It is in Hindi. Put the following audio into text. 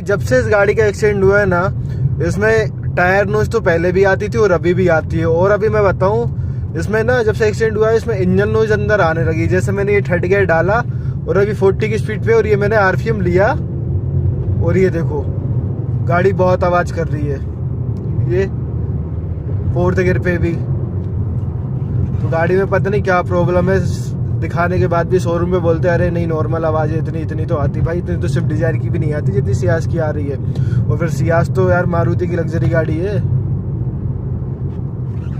जब से इस गाड़ी का एक्सीडेंट हुआ है ना, इसमें टायर नोच तो पहले भी आती थी और अभी भी आती है। और अभी मैं बताऊं, इसमें ना जब से एक्सीडेंट हुआ है इसमें इंजन नोच अंदर आने लगी। जैसे मैंने ये थर्ड गियर डाला और अभी 40 की स्पीड पे, और ये मैंने आरपीएम लिया और ये देखो गाड़ी बहुत आवाज़ कर रही है। ये फोर्थ गियर पे भी। तो गाड़ी में पता नहीं क्या प्रॉब्लम है, दिखाने के बाद भी शोरूम पे बोलते हैं अरे नहीं नॉर्मल आवाज़ है, इतनी तो आती। भाई इतनी तो स्विफ्ट डिजायर की भी नहीं आती जितनी सियाज की आ रही है। और फिर सियाज तो यार मारुति की लग्जरी गाड़ी है।